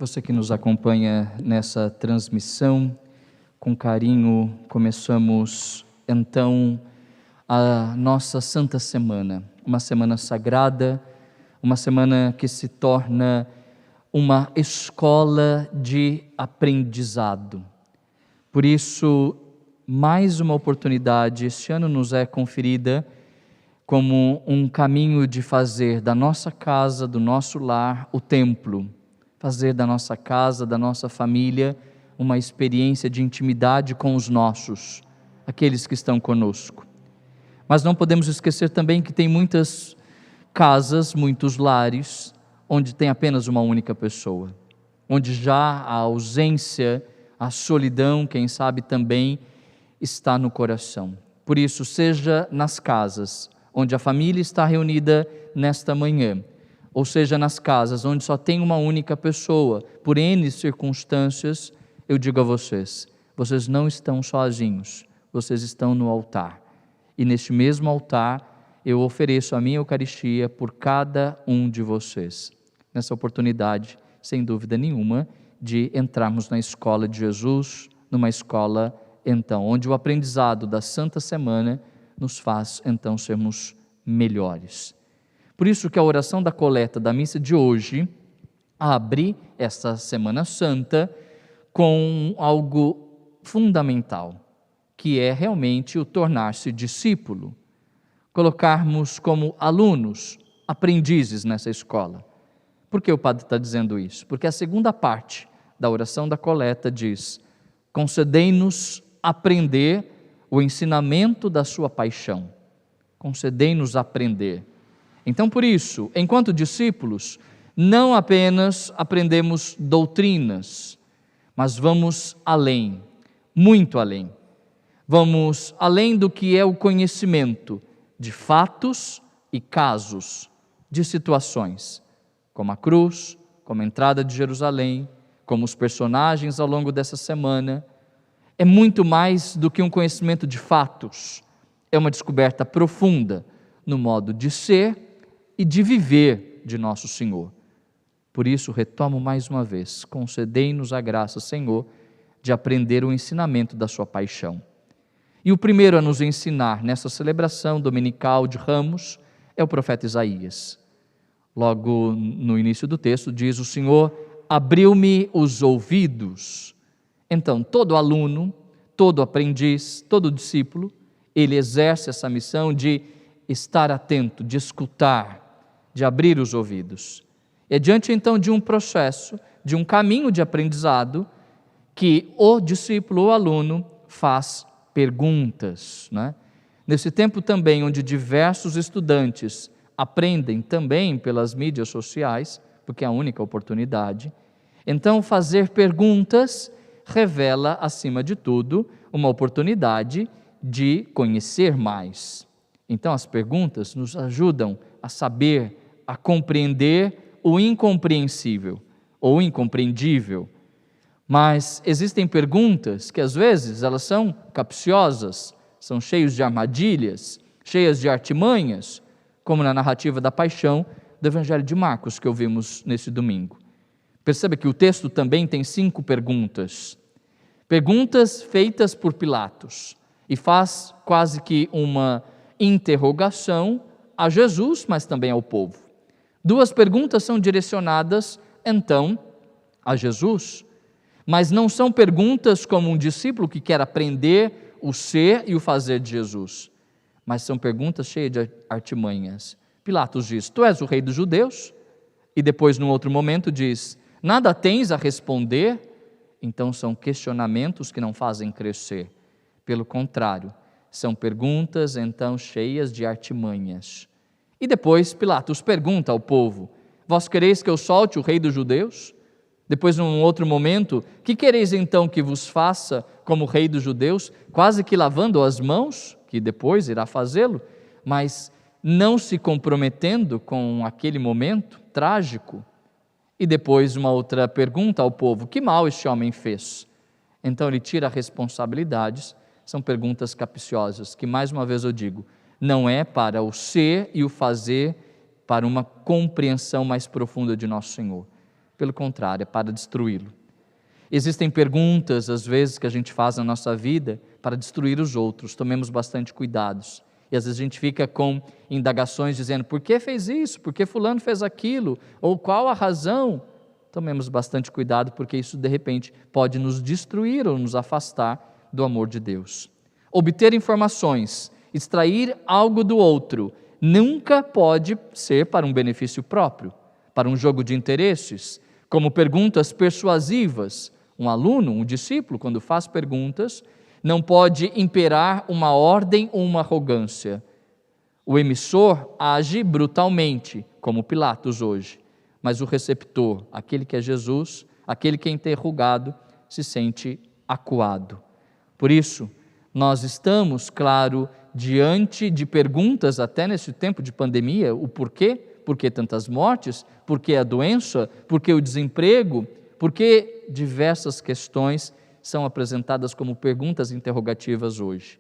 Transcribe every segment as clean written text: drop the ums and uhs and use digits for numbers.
Você que nos acompanha nessa transmissão, com carinho, começamos então a nossa Santa Semana, uma semana sagrada, uma semana que se torna uma escola de aprendizado. Por isso, mais uma oportunidade este ano nos é conferida como um caminho de fazer da nossa casa, do nosso lar, o templo. Fazer da nossa casa, da nossa família, uma experiência de intimidade com os nossos, aqueles que estão conosco. Mas não podemos esquecer também que tem muitas casas, muitos lares, onde tem apenas uma única pessoa, onde já a ausência, a solidão, quem sabe também, está no coração. Por isso, seja nas casas, onde a família está reunida nesta manhã, ou seja, nas casas onde só tem uma única pessoa, por N circunstâncias, eu digo a vocês, vocês não estão sozinhos, vocês estão no altar. E neste mesmo altar, eu ofereço a minha Eucaristia por cada um de vocês. Nessa oportunidade, sem dúvida nenhuma, de entrarmos na escola de Jesus, numa escola, então, onde o aprendizado da Santa Semana nos faz, então, sermos melhores. Por isso que a oração da coleta da missa de hoje abre esta Semana Santa com algo fundamental, que é realmente o tornar-se discípulo, colocarmos como alunos, aprendizes nessa escola. Por que o padre está dizendo isso? Porque a segunda parte da oração da coleta diz: concedei-nos aprender o ensinamento da sua paixão. Concedei-nos aprender. Então, por isso, enquanto discípulos, não apenas aprendemos doutrinas, mas vamos além, muito além. Vamos além do que é o conhecimento de fatos e casos, de situações, como a cruz, como a entrada de Jerusalém, como os personagens ao longo dessa semana. É muito mais do que um conhecimento de fatos, é uma descoberta profunda no modo de ser e de viver de nosso Senhor. Por isso, retomo mais uma vez, concedei-nos a graça, Senhor, de aprender o ensinamento da sua paixão. E o primeiro a nos ensinar nessa celebração dominical de Ramos é o profeta Isaías. Logo no início do texto diz: o Senhor abriu-me os ouvidos. Então, todo aluno, todo aprendiz, todo discípulo, ele exerce essa missão de estar atento, de escutar, de abrir os ouvidos. É diante então de um processo, de um caminho de aprendizado, que o discípulo, o aluno, faz perguntas, né? Nesse tempo também onde diversos estudantes aprendem também pelas mídias sociais, porque é a única oportunidade, então fazer perguntas revela, acima de tudo, uma oportunidade de conhecer mais. Então as perguntas nos ajudam a saber, a compreender o incompreensível ou incompreendível. Mas existem perguntas que às vezes elas são capciosas, são cheias de armadilhas, cheias de artimanhas, como na narrativa da paixão do Evangelho de Marcos que ouvimos nesse domingo. Perceba que o texto também tem 5 perguntas. Perguntas feitas por Pilatos, e faz quase que uma interrogação a Jesus, mas também ao povo. 2 perguntas são direcionadas, então, a Jesus, mas não são perguntas como um discípulo que quer aprender o ser e o fazer de Jesus, mas são perguntas cheias de artimanhas. Pilatos diz: tu és o rei dos judeus? E depois, num outro momento, diz: nada tens a responder? Então são questionamentos que não fazem crescer. Pelo contrário, são perguntas então cheias de artimanhas. E depois Pilatos pergunta ao povo: vós quereis que eu solte o rei dos judeus? Depois, num outro momento: que quereis então que vos faça como rei dos judeus? Quase que lavando as mãos, que depois irá fazê-lo, mas não se comprometendo com aquele momento trágico. E depois uma outra pergunta ao povo: que mal este homem fez? Então ele tira responsabilidades. São perguntas capciosas, que mais uma vez eu digo, não é para o ser e o fazer, para uma compreensão mais profunda de nosso Senhor, Pelo contrário, é para destruí-lo. Existem perguntas, às vezes, que a gente faz na nossa vida para destruir os outros. Tomemos bastante cuidados. E às vezes a gente fica com indagações dizendo, por que fez isso? Por que fulano fez aquilo? Ou qual a razão? Tomemos bastante cuidado, porque isso de repente pode nos destruir ou nos afastar do amor de Deus. Obter informações, extrair algo do outro, nunca pode ser para um benefício próprio, para um jogo de interesses, como perguntas persuasivas. Um aluno, um discípulo, quando faz perguntas, não pode imperar uma ordem ou uma arrogância. O emissor age brutalmente, como Pilatos hoje, mas o receptor, aquele que é Jesus, aquele que é interrogado, se sente acuado. Por isso, nós estamos, claro, diante de perguntas, até nesse tempo de pandemia, o porquê? Por que tantas mortes? Por que a doença? Por que o desemprego? Por que diversas questões são apresentadas como perguntas interrogativas hoje?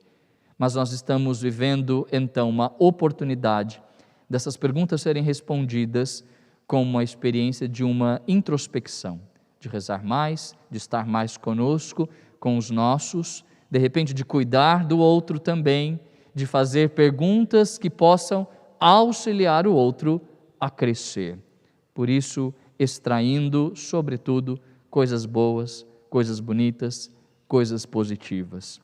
Mas nós estamos vivendo, então, uma oportunidade dessas perguntas serem respondidas com uma experiência de uma introspecção, de rezar mais, de estar mais conosco, com os nossos, de repente de cuidar do outro também, de fazer perguntas que possam auxiliar o outro a crescer. Por isso, extraindo, sobretudo, coisas boas, coisas bonitas, coisas positivas.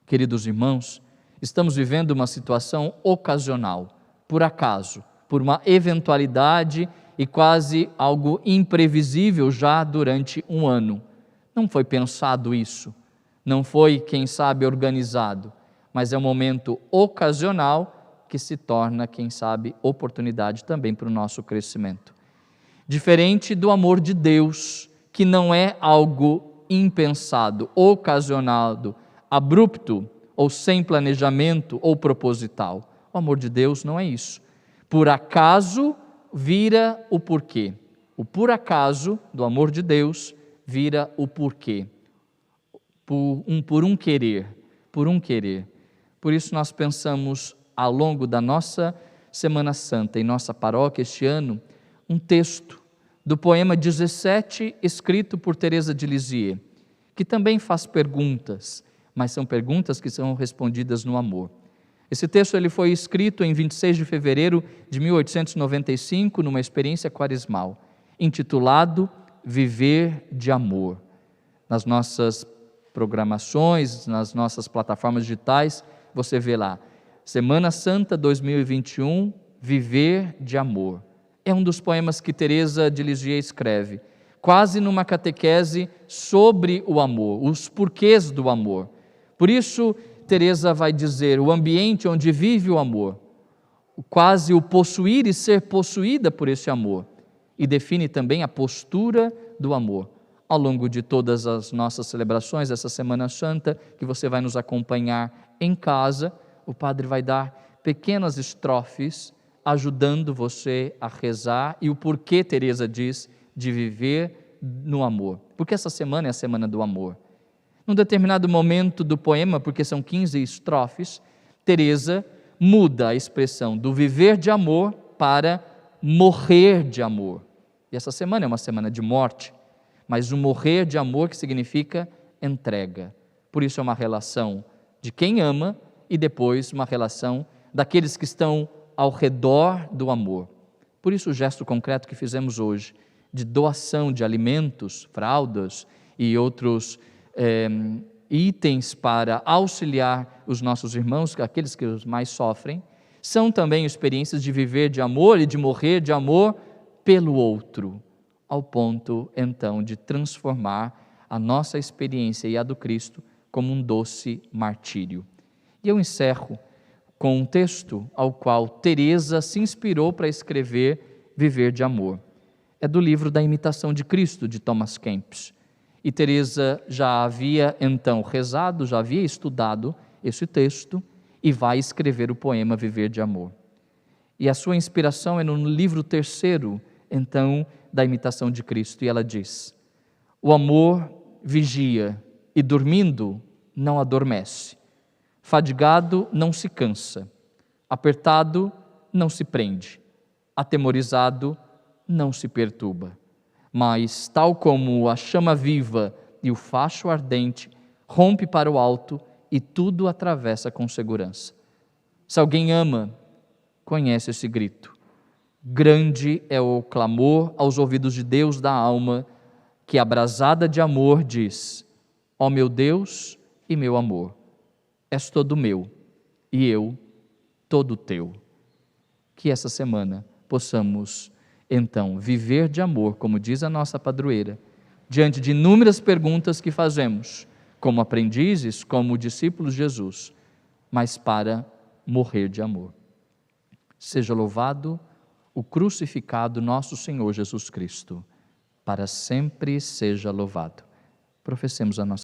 Queridos irmãos, estamos vivendo uma situação ocasional, por acaso, por uma eventualidade e quase algo imprevisível já durante um ano. Não foi pensado isso, não foi, quem sabe, organizado, mas é um momento ocasional que se torna, quem sabe, oportunidade também para o nosso crescimento. Diferente do amor de Deus, que não é algo impensado, ocasionado, abrupto, ou sem planejamento ou proposital. O amor de Deus não é isso. Por acaso vira o porquê. O por acaso do amor de Deus vira o porquê. Por um querer. Por isso nós pensamos ao longo da nossa Semana Santa em nossa paróquia este ano, um texto do poema 17, escrito por Teresa de Lisieux, que também faz perguntas, mas são perguntas que são respondidas no amor. Esse texto ele foi escrito em 26 de fevereiro de 1895, numa experiência quaresmal, intitulado Viver de Amor. Nas nossas programações, nas nossas plataformas digitais, você vê lá, Semana Santa 2021, Viver de Amor. É um dos poemas que Teresa de Lisieux escreve, quase numa catequese sobre o amor, os porquês do amor. Por isso, Teresa vai dizer o ambiente onde vive o amor, quase o possuir e ser possuída por esse amor, e define também a postura do amor. Ao longo de todas as nossas celebrações, essa Semana Santa, que você vai nos acompanhar em casa, o Padre vai dar pequenas estrofes, ajudando você a rezar, e o porquê Teresa diz de viver no amor. Porque essa semana é a semana do amor. Num determinado momento do poema, porque são 15 estrofes, Teresa muda a expressão do viver de amor para morrer de amor. E essa semana é uma semana de morte, mas o morrer de amor que significa entrega. Por isso é uma relação de quem ama e depois uma relação daqueles que estão ao redor do amor. Por isso o gesto concreto que fizemos hoje, de doação de alimentos, fraldas e outros itens para auxiliar os nossos irmãos, aqueles que mais sofrem, são também experiências de viver de amor e de morrer de amor pelo outro, ao ponto então de transformar a nossa experiência e a do Cristo como um doce martírio. E eu encerro com um texto ao qual Teresa se inspirou para escrever Viver de Amor. É do livro da Imitação de Cristo, de Thomas Kempis. E Teresa já havia então rezado, já havia estudado esse texto e vai escrever o poema Viver de Amor. E a sua inspiração é no livro 3º, então, da Imitação de Cristo, e ela diz: o amor vigia e dormindo não adormece. Fadigado não se cansa, apertado não se prende, atemorizado não se perturba, mas, tal como a chama viva e o facho ardente, rompe para o alto e tudo atravessa com segurança. Se alguém ama, conhece esse grito. Grande é o clamor aos ouvidos de Deus da alma, que, abrasada de amor, diz: ó meu Deus e meu amor, és todo meu e eu todo teu. Que essa semana possamos, então, viver de amor, como diz a nossa padroeira, diante de inúmeras perguntas que fazemos, como aprendizes, como discípulos de Jesus, mas para morrer de amor. Seja louvado o crucificado nosso Senhor Jesus Cristo, para sempre seja louvado. Professemos a nossa